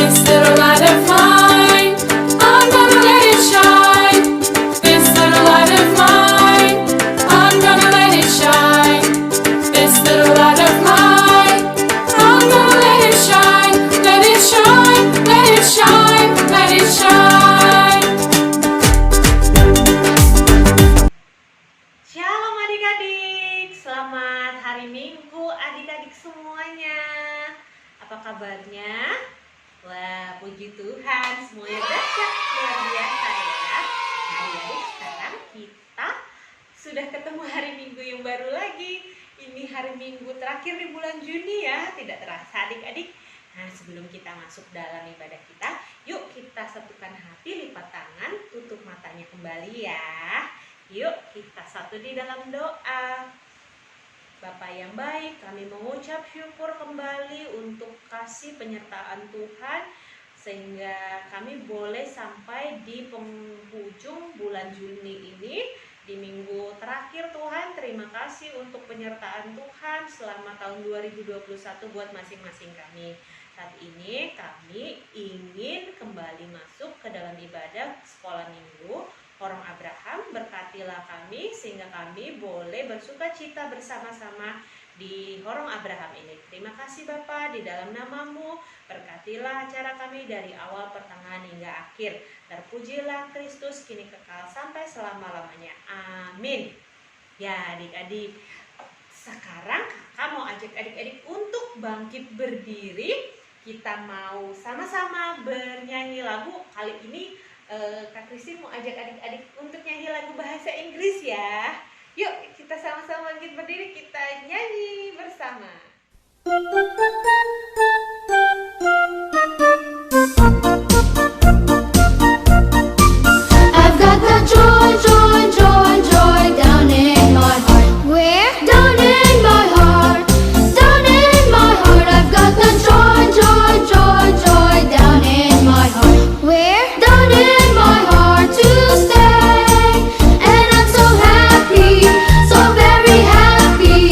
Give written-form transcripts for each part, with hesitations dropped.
This little light of mine, I'm gonna let it shine. This little light of mine, I'm gonna let it shine. This little light of mine, I'm gonna let it shine. Let it shine, let it shine, let it shine. Shalom adik-adik, selamat hari Minggu adik-adik semuanya. Apa kabarnya? Wah, puji Tuhan, semuanya dahsyat, luar biasa ya. Adik-adik, sekarang kita sudah ketemu hari Minggu yang baru lagi. Ini hari Minggu terakhir di bulan Juni ya, tidak terasa adik-adik. Nah, sebelum kita masuk dalam ibadah kita, yuk kita satukan hati, lipat tangan, tutup matanya kembali ya. Yuk kita satu di dalam doa. Bapa yang baik, kami mengucap syukur kembali untuk kasih penyertaan Tuhan sehingga kami boleh sampai di penghujung bulan Juni ini, di minggu terakhir. Tuhan, terima kasih untuk penyertaan Tuhan selama tahun 2021 buat masing-masing kami. Saat ini kami ingin kembali masuk ke dalam ibadah sekolah minggu Horong Abraham. Berkatilah kami sehingga kami boleh bersuka cita bersama-sama di Horong Abraham ini. Terima kasih Bapa, di dalam nama-Mu berkatilah acara kami dari awal, pertengahan hingga akhir. Terpujilah Kristus kini kekal sampai selama-lamanya. Amin. Ya adik-adik, sekarang kakak mau ajak adik-adik untuk bangkit berdiri. Kita mau sama-sama bernyanyi lagu. Kali ini Kak Christine mau ajak adik-adik untuk nyanyi lagu bahasa Inggris ya. Yuk kita sama-sama bangkit berdiri, kita nyanyi bersama. I've got the joy, joy, joy, joy down in my heart. Where? Down in my heart. Down in my heart. I've got the joy, joy, joy, joy down in my heart. Where? Down in my heart to stay. And I'm so happy, so very happy.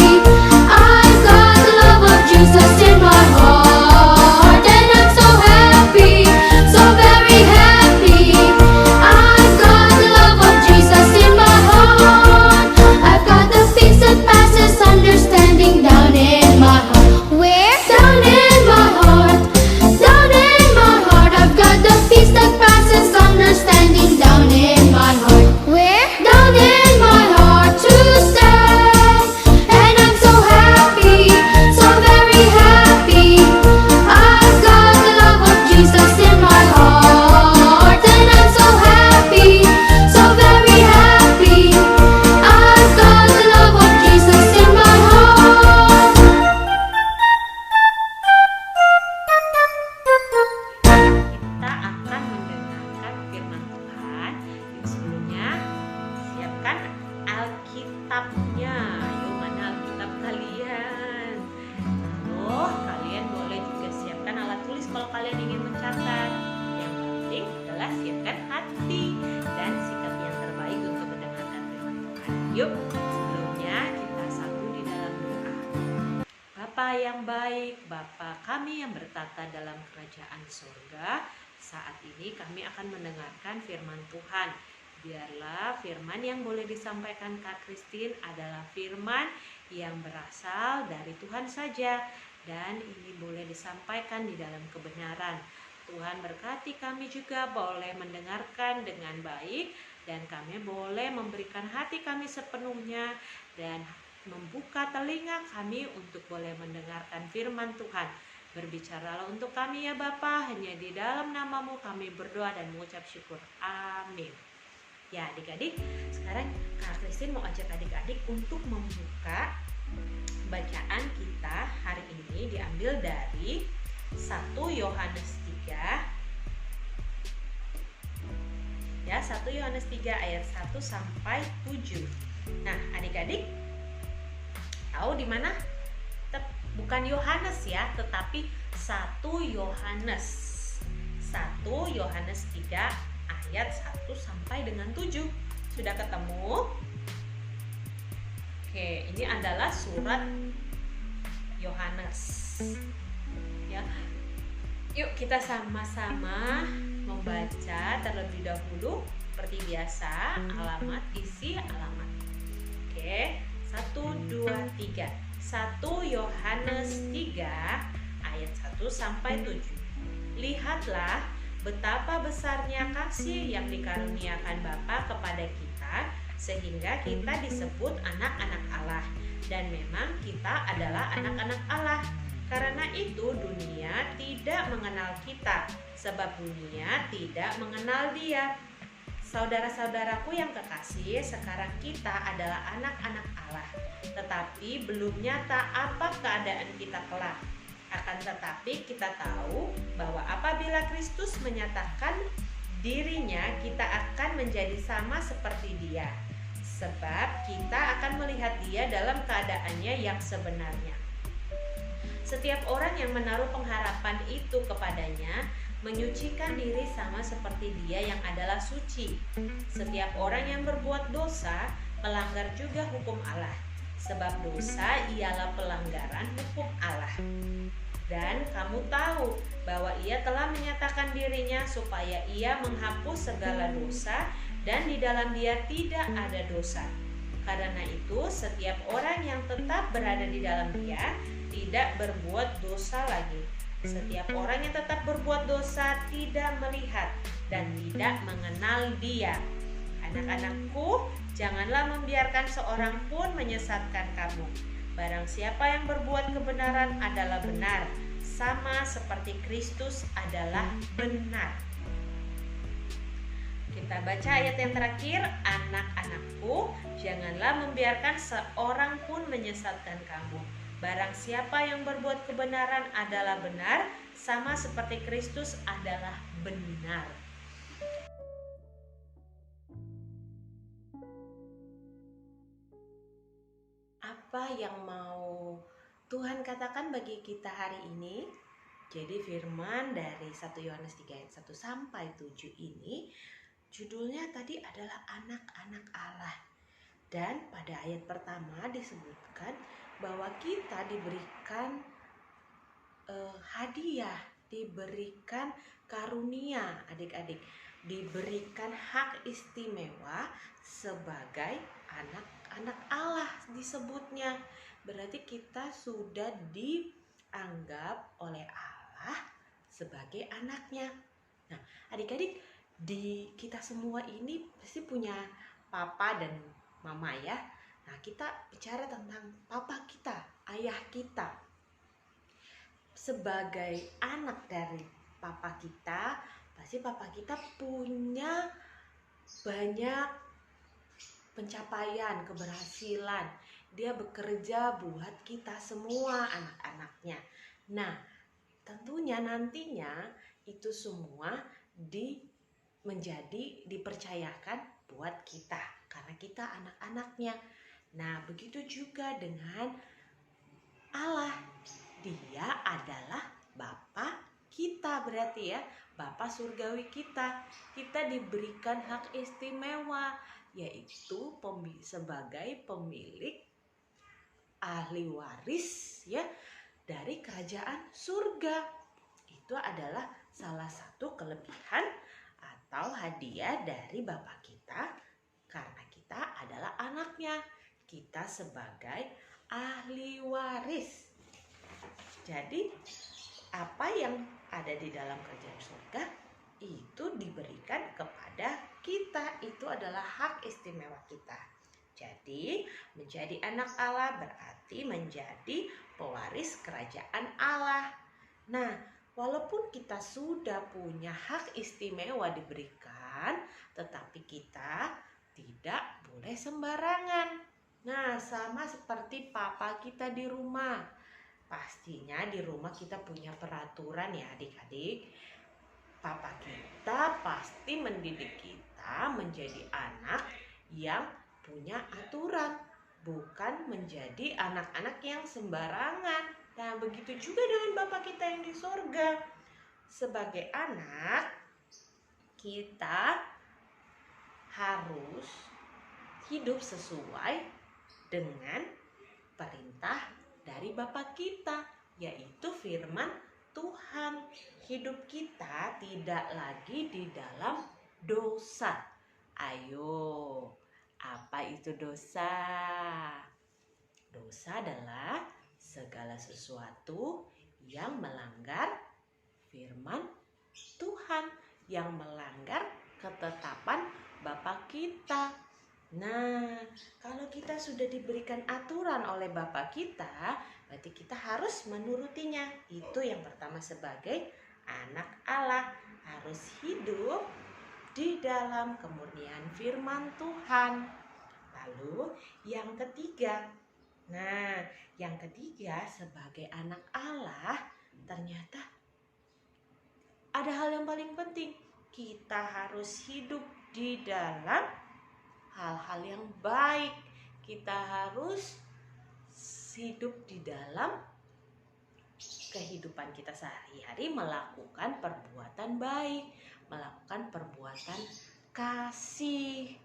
I've got the love of Jesus in my heart. And I'm so happy, so very happy. I've got the love of Jesus in my heart. I've got the peace that passes understanding down in my heart. Where? Down in my heart. Down in my heart. I've got the peace that passes understanding down in my heart. Where? Down in my heart to stay. And I'm so happy, so very happy. I've got the love of Jesus in my heart. And I'm so happy, so very happy. I've got the love of Jesus in my heart. Kita akan mendengarkan firman Tuhan. Yuk sebelumnya siapkan Alkitabnya. Ayo, mana Alkitab kalian? Lalu kalian boleh juga siapkan alat tulis kalau kalian ingin mencatat. Yang penting adalah siapkan hati dan sikap yang terbaik untuk mendengarkan firman Tuhan. Yuk sebelumnya kita satu di dalam doa. Bapa yang baik, Bapa kami yang bertata dalam kerajaan surga, saat ini kami akan mendengarkan firman Tuhan. Biarlah firman yang boleh disampaikan Kak Christine adalah firman yang berasal dari Tuhan saja, dan ini boleh disampaikan di dalam kebenaran. Tuhan berkati kami juga boleh mendengarkan dengan baik, dan kami boleh memberikan hati kami sepenuhnya dan membuka telinga kami untuk boleh mendengarkan firman Tuhan. Berbicaralah untuk kami ya Bapa, hanya di dalam nama-Mu kami berdoa dan mengucap syukur. Amin. Ya adik-adik, sekarang Kak Christine mau ajak adik-adik untuk membuka bacaan kita hari ini, diambil dari 1 Yohanes 3. Ya, 1 Yohanes 3 ayat 1 sampai 7. Nah, adik-adik tahu di mana? Bukan Yohanes ya, tetapi 1 Yohanes. 1 Yohanes 3 ayat 1 sampai dengan 7. Sudah ketemu? Oke, ini adalah surat Yohanes. Ya. Yuk kita sama-sama membaca terlebih dahulu seperti biasa, alamat, isi, alamat. Oke, 1, 2, 3. 1 Yohanes 3 ayat 1 sampai 7. Lihatlah betapa besarnya kasih yang dikaruniakan Bapa kepada kita, sehingga kita disebut anak-anak Allah. Dan memang kita adalah anak-anak Allah. Karena itu dunia tidak mengenal kita, sebab dunia tidak mengenal Dia. Saudara-saudaraku yang kekasih, sekarang kita adalah anak-anak Allah, tetapi belum nyata apa keadaan kita kelak. Akan tetapi kita tahu bahwa apabila Kristus menyatakan dirinya, kita akan menjadi sama seperti Dia, sebab kita akan melihat Dia dalam keadaannya yang sebenarnya. Setiap orang yang menaruh pengharapan itu kepadanya menyucikan diri sama seperti Dia yang adalah suci. Setiap orang yang berbuat dosa melanggar juga hukum Allah, sebab dosa ialah pelanggaran hukum Allah. Dan kamu tahu bahwa Ia telah menyatakan dirinya supaya Ia menghapus segala dosa, dan di dalam Dia tidak ada dosa. Karena itu setiap orang yang tetap berada di dalam Dia tidak berbuat dosa lagi. Setiap orang yang tetap berbuat dosa tidak melihat dan tidak mengenal Dia. Anak-anakku, janganlah membiarkan seorang pun menyesatkan kamu. Barang siapa yang berbuat kebenaran adalah benar, sama seperti Kristus adalah benar. Kita baca ayat yang terakhir, anak-anakku, janganlah membiarkan seorang pun menyesatkan kamu. Barang siapa yang berbuat kebenaran adalah benar, sama seperti Kristus adalah benar. Apa yang mau Tuhan katakan bagi kita hari ini? Jadi firman dari 1 Yohanes 3 ayat 1 sampai 7 ini judulnya tadi adalah anak-anak Allah. Dan pada ayat pertama disebutkan bahwa kita diberikan hadiah, diberikan karunia, adik-adik, diberikan hak istimewa sebagai anak-anak Allah disebutnya. Berarti kita sudah dianggap oleh Allah sebagai anaknya. Nah, adik-adik, di kita semua ini pasti punya papa dan mama ya. Nah, kita bicara tentang papa kita, ayah kita. Sebagai anak dari papa kita, pasti papa kita punya banyak pencapaian, keberhasilan. Dia bekerja buat kita semua anak-anaknya. Nah, tentunya nantinya itu semua dipercayakan buat kita karena kita anak-anaknya. Nah, begitu juga dengan Allah. Dia adalah Bapa kita, berarti ya, Bapa surgawi kita. Kita diberikan hak istimewa, yaitu sebagai pemilik ahli waris ya dari kerajaan surga. Itu adalah salah satu kelebihan atau hadiah dari Bapa kita karena kita adalah anaknya. Kita sebagai ahli waris. Jadi apa yang ada di dalam kerajaan surga itu diberikan kepada kita. Itu adalah hak istimewa kita. Jadi menjadi anak Allah berarti menjadi pewaris kerajaan Allah. Nah, walaupun kita sudah punya hak istimewa diberikan, tetapi kita tidak boleh sembarangan. Nah, sama seperti papa kita di rumah. Pastinya di rumah kita punya peraturan ya adik-adik. Papa kita pasti mendidik kita menjadi anak yang punya aturan, bukan menjadi anak-anak yang sembarangan. Nah, begitu juga dengan Bapa kita yang di sorga. Sebagai anak, kita harus hidup sesuai dengan perintah dari Bapa kita, yaitu firman Tuhan. hidup kita tidak lagi di dalam dosa. Ayo, apa itu dosa? Dosa adalah segala sesuatu yang melanggar firman Tuhan, yang melanggar ketetapan Bapa kita. Nah, kalau kita sudah diberikan aturan oleh Bapa kita, berarti kita harus menurutinya. Itu yang pertama, sebagai anak Allah harus hidup di dalam kemurnian firman Tuhan. Lalu yang ketiga, sebagai anak Allah ternyata ada hal yang paling penting. Kita harus hidup di dalam hal-hal yang baik. Kita harus hidup di dalam kehidupan kita sehari-hari, melakukan perbuatan baik, melakukan perbuatan kasih.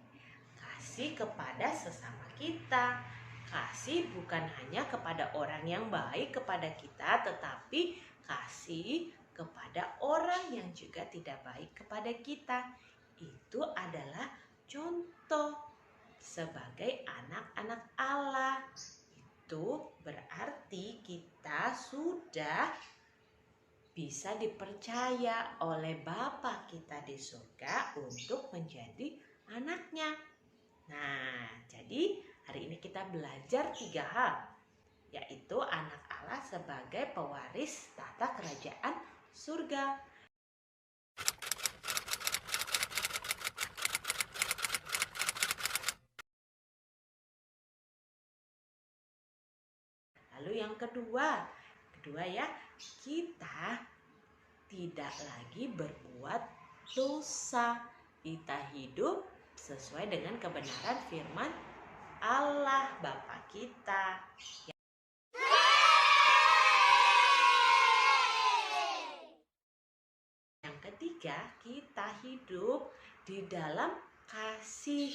Kasih kepada sesama kita. Kasih bukan hanya kepada orang yang baik kepada kita, tetapi kasih kepada orang yang juga tidak baik kepada kita. Itu adalah contoh sebagai anak-anak Allah. Itu berarti kita sudah bisa dipercaya oleh Bapa kita di surga untuk menjadi anaknya. Nah, jadi hari ini kita belajar 3 hal, yaitu anak Allah sebagai pewaris tahta kerajaan surga. Lalu yang kedua ya, kita tidak lagi berbuat dosa. Kita hidup sesuai dengan kebenaran firman Allah Bapa kita. Yang ketiga, kita hidup di dalam kasih.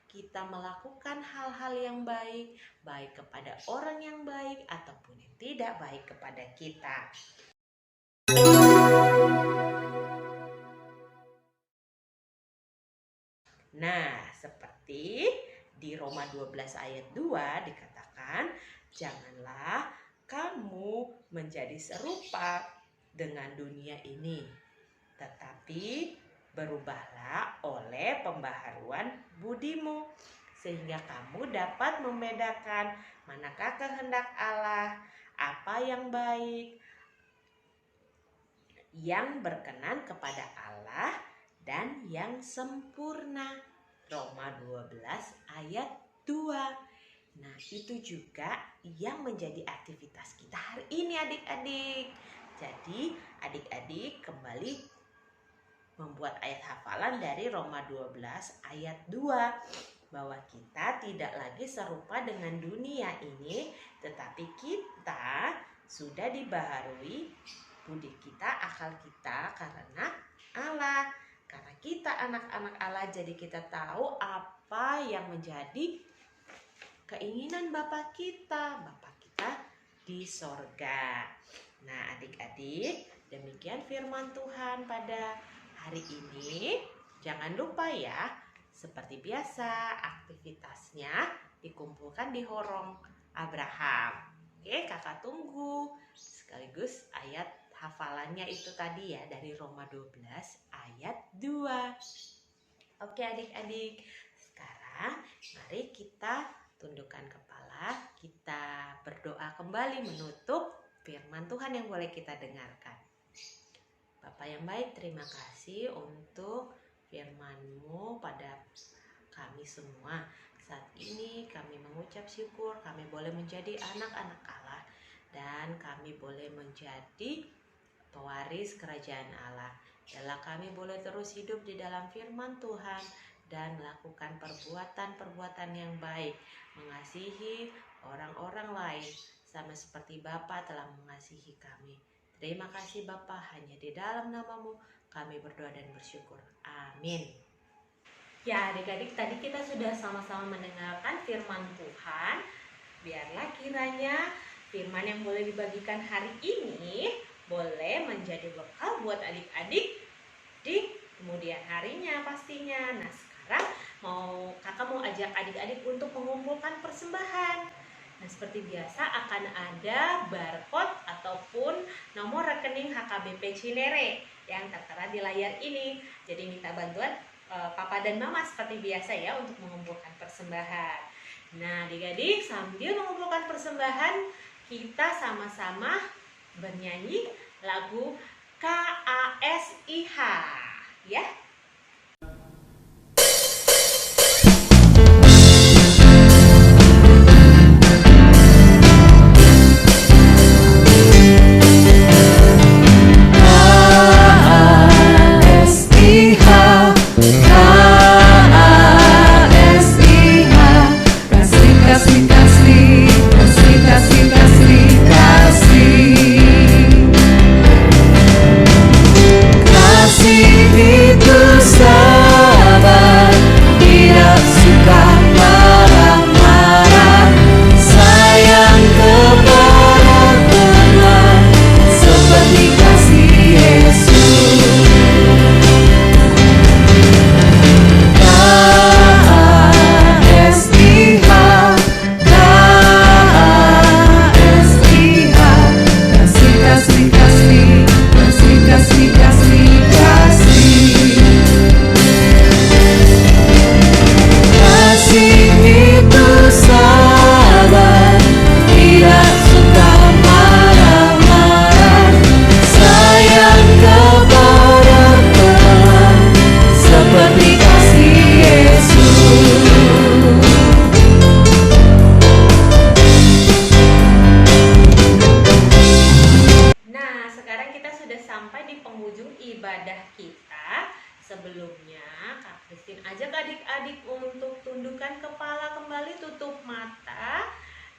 Kita melakukan hal-hal yang baik, baik kepada orang yang baik ataupun yang tidak baik kepada kita. Nah, seperti di Roma 12 ayat 2 dikatakan, janganlah kamu menjadi serupa dengan dunia ini, tetapi berubahlah oleh pembaharuan budimu, sehingga kamu dapat membedakan manakah kehendak Allah, apa yang baik, yang berkenan kepada Allah, dan yang sempurna. Roma 12 ayat 2. Nah, itu juga yang menjadi aktivitas kita hari ini, adik-adik. Jadi, adik-adik kembali membuat ayat hafalan dari Roma 12 ayat 2, bahwa kita tidak lagi serupa dengan dunia ini, tetapi kita sudah dibaharui budi kita, akal kita karena Allah. Karena kita anak-anak Allah, jadi kita tahu apa yang menjadi keinginan Bapa kita di sorga. Nah, adik-adik, demikian firman Tuhan pada hari ini. Jangan lupa ya, seperti biasa aktivitasnya dikumpulkan di Horong Abraham. Oke, kakak tunggu. Sekaligus ayat hafalannya itu tadi ya, dari Roma 12 ayat 2. Oke adik-adik, sekarang mari kita tundukkan kepala, kita berdoa kembali menutup firman Tuhan yang boleh kita dengarkan. Bapa yang baik, terima kasih untuk firman-Mu pada kami semua. Saat ini kami mengucap syukur kami boleh menjadi anak-anak Allah, dan kami boleh menjadi pewaris kerajaan Allah. Biarlah kami boleh terus hidup di dalam firman Tuhan dan melakukan perbuatan-perbuatan yang baik, mengasihi orang-orang lain sama seperti Bapa telah mengasihi kami. Terima kasih Bapa, hanya di dalam nama-Mu kami berdoa dan bersyukur. Amin. Ya adik-adik, tadi kita sudah sama-sama mendengarkan firman Tuhan. Biarlah kiranya firman yang boleh dibagikan hari ini boleh menjadi bekal buat adik-adik di kemudian harinya pastinya. Nah, sekarang kakak mau ajak adik-adik untuk mengumpulkan persembahan. Nah, seperti biasa akan ada barcode ataupun nomor rekening HKBP Cinere yang tertera di layar ini. Jadi minta bantuan Papa dan Mama seperti biasa ya untuk mengumpulkan persembahan. Nah, adik-adik sambil mengumpulkan persembahan, kita sama-sama bernyanyi lagu KASIH ya. Ibadah kita. Sebelumnya Kak Christine ajak adik-adik untuk tundukkan kepala kembali, tutup mata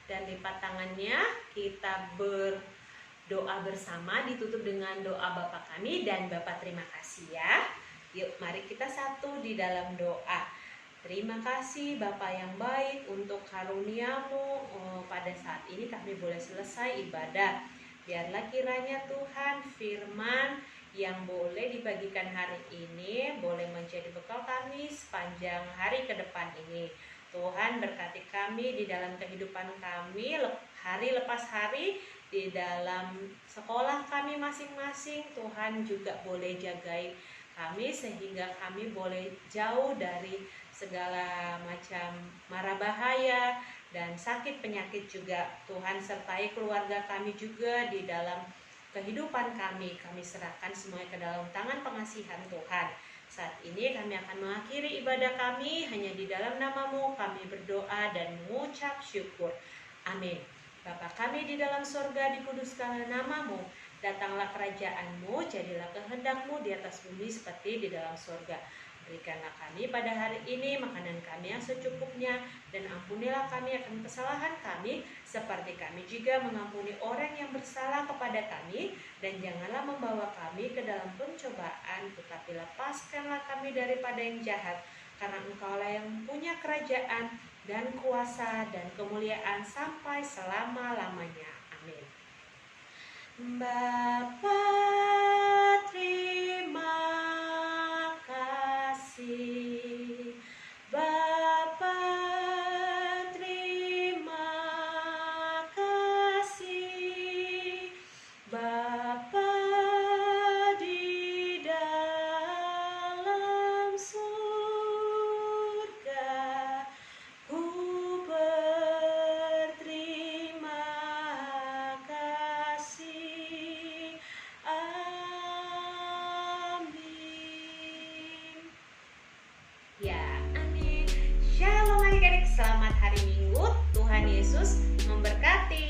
dan lipat tangannya. Kita berdoa bersama, ditutup dengan doa Bapa kami dan Bapa terima kasih ya. Yuk mari kita satu di dalam doa. Terima kasih Bapa yang baik untuk karunia-Mu. Pada saat ini kami boleh selesai ibadah. Biarlah kiranya Tuhan firman yang boleh dibagikan hari ini boleh menjadi bekal kami sepanjang hari ke depan ini. Tuhan berkati kami di dalam kehidupan kami hari lepas hari, di dalam sekolah kami masing-masing. Tuhan juga boleh jagai kami sehingga kami boleh jauh dari segala macam mara bahaya dan sakit penyakit juga. Tuhan sertai keluarga kami juga di dalam kehidupan kami serahkan semuanya ke dalam tangan pengasihan Tuhan. Saat ini kami akan mengakhiri ibadah kami, hanya di dalam nama-Mu kami berdoa dan mengucap syukur. Amin. Bapa kami di dalam sorga, dikuduskanlah nama-Mu, datanglah kerajaan-Mu, jadilah kehendak-Mu di atas bumi seperti di dalam sorga. Berikanlah kami pada hari ini makanan kami yang secukupnya, dan ampunilah kami akan kesalahan kami, seperti kami juga mengampuni orang yang bersalah kepada kami. Dan janganlah membawa kami ke dalam pencobaan, tetapi lepaskanlah kami daripada yang jahat. Karena Engkaulah yang punya kerajaan dan kuasa dan kemuliaan sampai selama-lamanya. Amin. Bapa terima kasih, Bapa terima kasih, Bapa di dalam surga, ku berterima kasih. Amin. Ya, amin. Shalom adik-adik, selamat hari Minggu. Tuhan Yesus memberkati.